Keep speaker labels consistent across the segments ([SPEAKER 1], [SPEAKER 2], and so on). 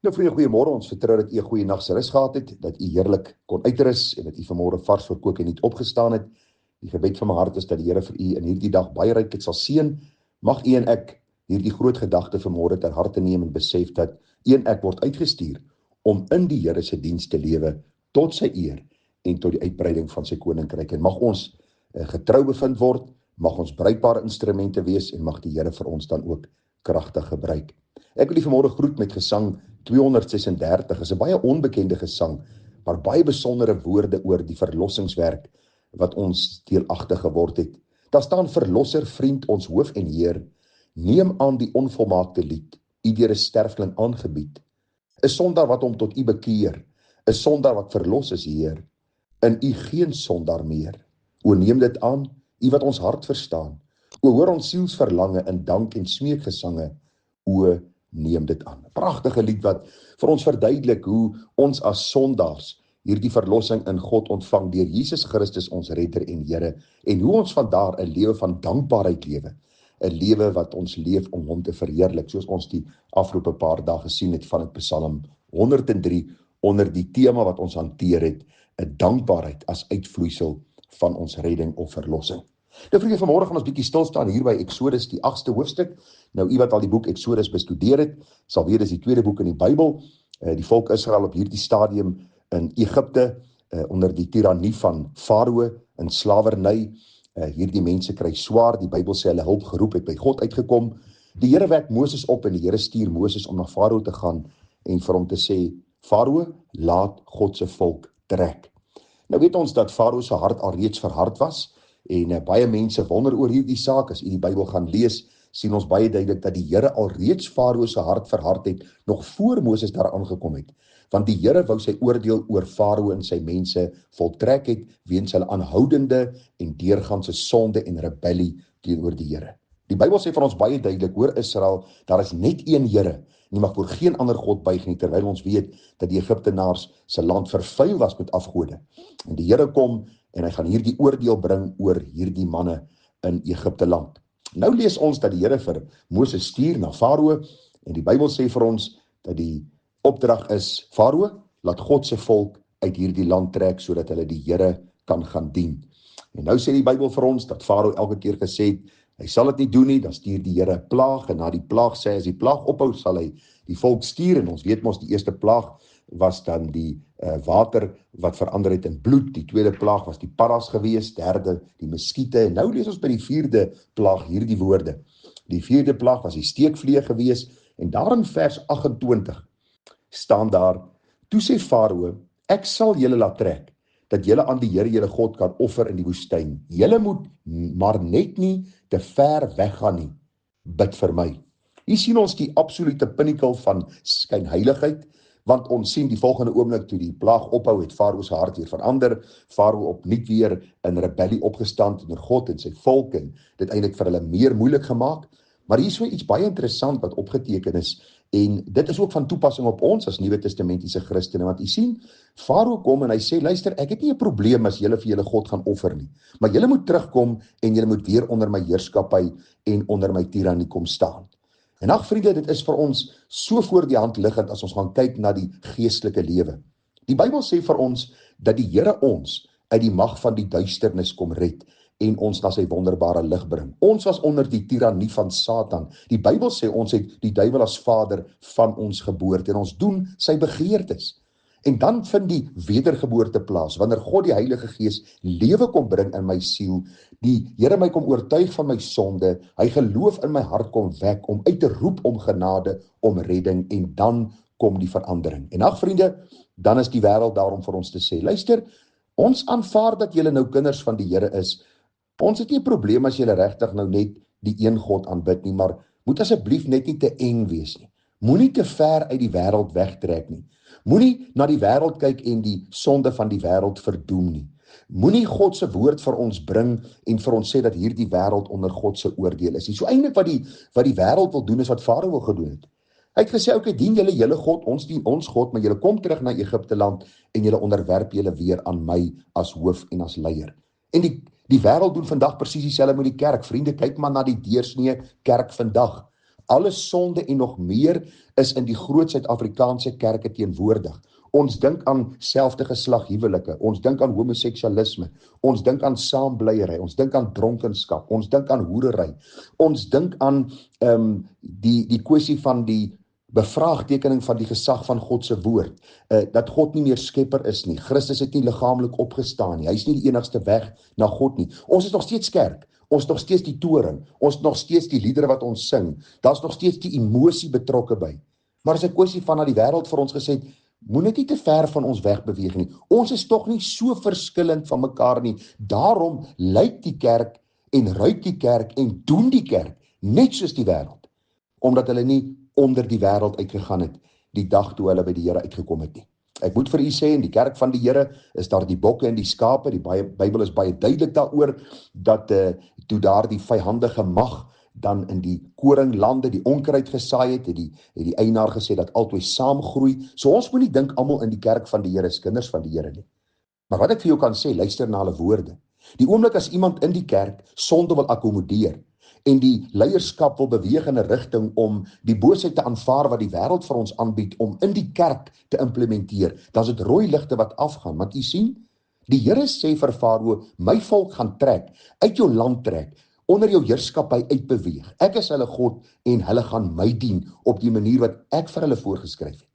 [SPEAKER 1] Nou vriende, goeiemôre. Ons vertrou dat u 'n goeie nag se rus gehad het, dat u heerlik kon uitrus en dat u vanmôre vars verkoop en nuut opgestaan het. Die gebed van my hart is dat die Here vir u in hierdie dag baie ryklik sal seën. Mag u en ek hierdie groot gedagte vanmôre ter harte neem en besef dat u en ek word uitgestuur om in die Here se diens te lewe tot sy eer en tot die uitbreiding van sy koninkryk. En mag ons getrou bevind word, mag ons bruikbare instrumente wees en mag die Here vir ons dan ook kragtig gebruik. Ek wil u vanmôre groet met gesang 236, is 'n baie onbekende gesang, maar baie besondere woorde oor die verlossingswerk wat ons deelagtig geword het. Daar staan: Verlosser, vriend, ons hoof en Heer, neem aan die onvolmaakte lied, u deur 'n sterfling aangebied. 'n Sondaar wat hom tot u bekeer, 'n sondaar wat verlos is, Heer, in u geen sondaar meer. O neem dit aan, u wat ons hart verstaan, o hoor ons sielsverlange in dank en smeekgesange, o neem dit aan. 'n Pragtige lied wat vir ons verduidelik hoe ons as sondaars hierdie verlossing in God ontvang deur Jesus Christus ons redder en Here, en hoe ons vandaar 'n lewe van dankbaarheid lewe, 'n lewe wat ons leef om hom te verheerlik, soos ons die afgelope paar dae gesien het van Psalm 103 onder die tema wat ons hanteer het, 'n dankbaarheid as uitvloeisel van ons redding of verlossing. Nou vriende, vanmôre gaan ons bietjie stil staan hier by Eksodus, die 8ste hoofstuk. Nou u wat al die boek Eksodus bestudeer het, sal weet dis die tweede boek in die Bybel. Die volk Israel op hierdie stadium in Egipte, onder die tirannie van Farao, in slawerny. Hierdie mense kry swaar, die Bybel sê hulle hulp geroep het by God uitgekom. Die Here wek Moses op en die Here stuur Moses om na Farao te gaan en vir hom te sê: Farao, laat God se volk trek. Nou weet ons dat Farao se hart alreeds verhard was, en baie mense wonder oor hierdie saak. As u die Bybel gaan lees, sien ons baie duidelik dat die Here alreeds Farao se hart verhard het, nog voor Moses daar aangekom het. Want die Here wou sy oordeel oor Farao en sy mense voltrek het, weens hulle aanhoudende en deurgaanse sonde en rebellie teenoor die Here. Die Bybel sê vir ons baie duidelik: hoor Israel, daar is net een Here, en jy mag voor geen ander God buig nie, terwyl ons weet dat die Egiptenaars se land vervuil was met afgode. En die Here kom en hy gaan hierdie oordeel bring oor hierdie manne in Egipte land. Nou lees ons dat die Here vir Moses stuur na Farao, en die Bybel sê vir ons dat die opdrag is: Farao, laat God se volk uit hierdie land trek, sodat hulle die Here kan gaan dien. En nou sê die Bybel vir ons dat Farao elke keer gesê het, hy sal dit nie doen nie, dan stuur die Here 'n plaag, en na die plaag sê, as die plaag ophou, sal hy die volk stuur. En ons weet mos, die eerste plaag was dan die water wat verander het in bloed. Die tweede plaag was die paddas gewees, derde die muskiete. En nou lees ons by die vierde plaag hierdie woorde. Die vierde plaag was die steekvliee gewees, en daar in vers 28 staan daar: toe sê Farao, ek sal julle laat trek, dat julle aan die Here julle God kan offer in die woestyn. Julle moet maar net nie te ver weggaan nie. Bid vir my. Hier sien ons die absolute pinnakel van skynheiligheid, want ons sien die volgende oomblik toe die plaag ophou, het Farao se hart weer verander. Farao opnuut weer in rebellie opgestaan teenoor God en sy volk, en dit eintlik vir hulle meer moeilik gemaak. Maar hier is so iets baie interessant wat opgeteken is, en dit is ook van toepassing op ons as Nuwe Testamentiese Christene, want u sien, Farao kom en hy sê: luister, ek het nie 'n probleem as julle vir julle God gaan offer nie, maar julle moet terugkom en julle moet weer onder my heerskappy en onder my tirannie kom staan. En ag vriende, dit is vir ons so voor die hand liggend as ons gaan kyk na die geestelike lewe. Die Bybel sê vir ons dat die Here ons uit die mag van die duisternis kom red en ons na sy wonderbare lig bring. Ons was onder die tirannie van Satan. Die Bybel sê ons het die duiwel as vader van ons geboorte, en ons doen sy begeertes. En dan vind die wedergeboorte plaas, wanneer God die Heilige Gees lewe kom bring in my siel, die Here my kom oortuig van my sonde, hy geloof in my hart kom wek, om uit te roep om genade, om redding, en dan kom die verandering. En ag vriende, dan is die wêreld daarom vir ons te sê: luister, ons aanvaar dat julle nou kinders van die Here is. Ons het nie 'n probleem as julle regtig nou net die een God aanbid nie, maar moet asseblief net nie te eng wees nie. Moenie te ver uit die wêreld wegtrek nie. Moenie na die wêreld kyk en die sonde van die wêreld verdoem nie. Moenie God se woord vir ons bring en vir ons sê dat hierdie wêreld onder God se oordeel is nie. So eintlik wat die wêreld wil doen is wat Farao gedoen het. Hy het gesê: okay, dien julle God, ons dien ons God, maar julle kom terug na Egipte land en julle onderwerp julle weer aan my as hoof en as leier. En die wêreld doen vandag presies dieselfde met die kerk. Vriende, kyk maar na die deursnee kerk vandag. Alle sonde en nog meer is in die groot Suid-Afrikaanse kerke teenwoordig. Ons dink aan selfde geslag huwelike, ons dink aan homoseksualisme, ons dink aan saambleiery, ons dink aan dronkenskap, ons dink aan hoerery, ons dink aan die kwessie van die bevraagtekening van die gesag van God se woord, dat God nie meer skepper is nie, Christus het nie liggaamlik opgestaan nie, hy is nie die enigste weg na God nie. Ons is nog steeds kerk, ons is nog steeds die toring, ons is nog steeds die liedere wat ons sing, daar is nog steeds die emosie betrokke by. Maar is 'n kwessie van dat die wêreld vir ons gesê het, moet net nie te ver van ons weg beweeg nie. Ons is tog nie so verskillend van mekaar nie. Daarom lyk die kerk en ruik die kerk en doen die kerk net soos die wêreld, omdat hulle nie onder die wêreld uitgegaan het die dag toe hulle by die Here uitgekom het nie. Ek moet vir u sê, in die kerk van die Here is daar die bokke en die skape. Die Bybel is baie duidelik daaroor dat toe daar die vyhandige mag dan in die koringlande die onkruid gesaai het die eienaar gesê dat albei saamgroei. So ons moet nie dink almal in die kerk van die Here is kinders van die Here nie. Maar wat ek vir jou kan sê, luister na hulle woorde. Die oomblik as iemand in die kerk sonde wil akkommodeer en die leierskap wil beweeg in 'n rigting om die boosheid te aanvaar wat die wêreld vir ons aanbied om in die kerk te implementeer, dan is dit rooi ligte wat afgaan. Want u sien, die Here sê vir Farao, my volk gaan trek, uit jou land trek, onder jou heerskappy uitbeweeg. Ek is hulle God en hulle gaan my dien op die manier wat ek vir hulle voorgeskryf het.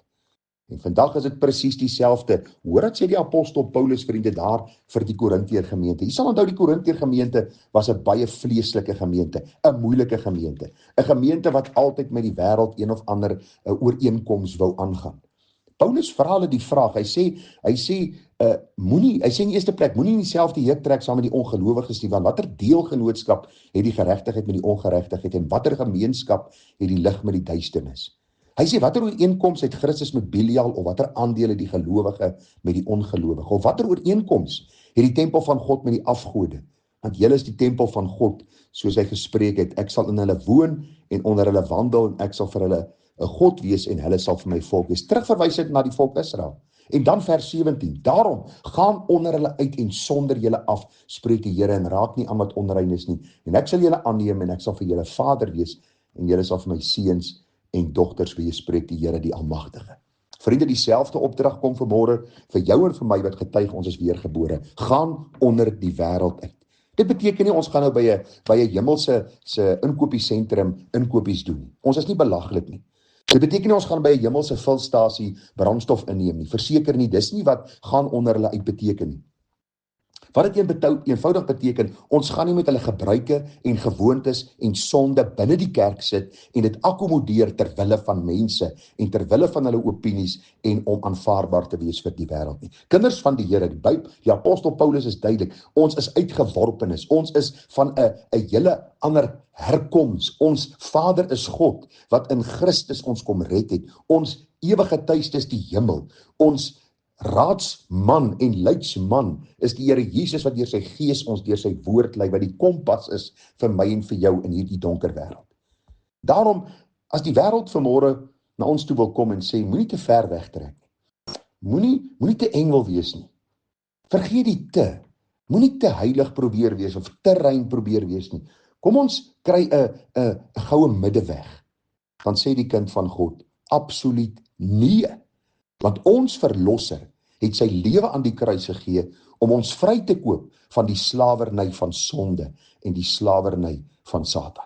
[SPEAKER 1] En vandag is dit presies dieselfde. Hoor wat sê die apostel Paulus, vriende, daar vir die Korintiër gemeente. Jy sal onthou die Korintiër gemeente was 'n baie vleeslike gemeente, 'n moeilike gemeente, 'n gemeente wat altyd met die wêreld een of ander ooreenkoms wou aangaan. Paulus vra hulle die vraag. Hy sê moenie, hy sê in die eerste plek, moenie in dieselfde juk trek saam met die ongelowiges nie, want watter deelgenootskap het die geregtigheid met die ongeregtigheid en watter gemeenskap het die lig met die duisternis? Hy sê, watter ooreenkoms het Christus met Belial, of watter aandeel het die gelowige met die ongelowige, of watter ooreenkoms het die tempel van God met die afgode? Want julle is die tempel van God, soos hy gespreek het, ek sal in hulle woon en onder hulle wandel, en ek sal vir hulle 'n God wees en hulle sal vir my volk wees. Terugverwys dit na die volk Israel. En dan vers 17, daarom gaan onder hulle uit en sonder julle af, spreek die Here, en raak nie aan wat onrein is nie. En ek sal julle aanneem en ek sal vir julle Vader wees en julle sal vir my seuns en dogters wees, spreek die Here die Almagtige. Vriende, dieselfde opdrag kom vanmôre vir jou en vir my wat getuig ons is weergebore. Gaan onder die wêreld uit. Dit beteken nie ons gaan nou by 'n hemelse inkopiesentrum inkopies doen nie. Ons is nie belaglik nie. Dit beteken nie ons gaan by 'n hemelse vulstasie brandstof inneem nie. Verseker nie, dis nie wat gaan onder hulle uit beteken nie. Wat dit eenvoudig beteken, ons gaan nie met hulle gebruike en gewoontes en sonde binne die kerk sit en dit akkommodeer ter wille van mense en ter wille van hulle opinies en om aanvaarbaar te wees vir die wêreld nie. Kinders van die Here, die apostel Paulus is duidelik, ons is uitgeworpenes, ons is van 'n hele ander herkoms. Ons Vader is God wat in Christus ons kom red het. Ons ewige tuiste is die hemel. Ons raadsman en leidsman is die Here Jesus wat deur sy gees ons deur sy woord lei, wat die kompas is vir my en vir jou in hierdie donker wêreld. Daarom, as die wêreld vanmôre na ons toe wil kom en sê, moenie te ver wegtrek nie. Moenie te eng wil wees nie. Vergeet die te. Moenie te heilig probeer wees of te rein probeer wees nie. Kom ons kry 'n goue middeweg. Dan sê die kind van God, absoluut nee. Want ons verlosser het sy lewe aan die kruis gegee om ons vry te koop van die slawerny van sonde en die slawerny van Satan.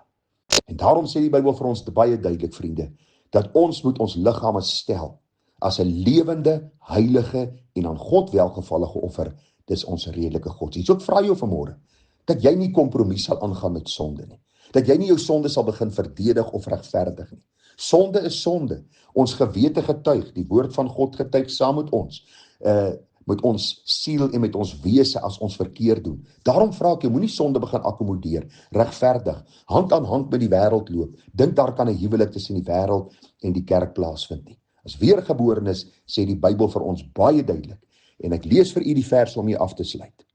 [SPEAKER 1] En daarom sê die Bybel vir ons baie duidelik, vriende, dat ons moet ons liggame stel as 'n lewende, heilige en aan God welgevallige offer. Dis ons redelike godsdienst. So ek vra jou vanmôre, dat jy nie kompromis sal aangaan met sonde nie. Dat jy nie jou sonde sal begin verdedig of regverdig nie. Sonde is sonde. Ons gewete getuig, die woord van God getuig saam met ons siel en met ons wese as ons verkeerd doen. Daarom vra ek jou, moenie sonde begin akkommodeer, regverdig, hand aan hand met die wêreld loop. Dink daar kan 'n huwelik tussen die wêreld en die kerk plaasvind nie. As weergeborenes sê die Bybel vir ons baie duidelik, en ek lees vir u die vers om hier af te sluit.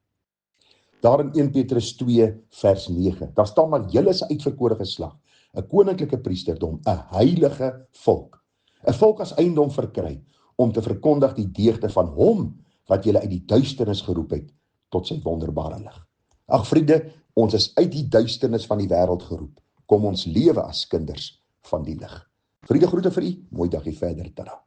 [SPEAKER 1] Daar in 1 Petrus 2 vers 9, daar staan maar julle is 'n uitverkore geslag, 'n koninklike priesterdom, 'n heilige volk. 'n Volk as eiendom verkry, om te verkondig die deugde van hom, wat julle uit die duisternis geroep het, tot sy wonderbare lig. Ag vriende, ons is uit die duisternis van die wêreld geroep. Kom ons lewe as kinders van die lig. Vriende groete vir u, mooi dagie verder, tada.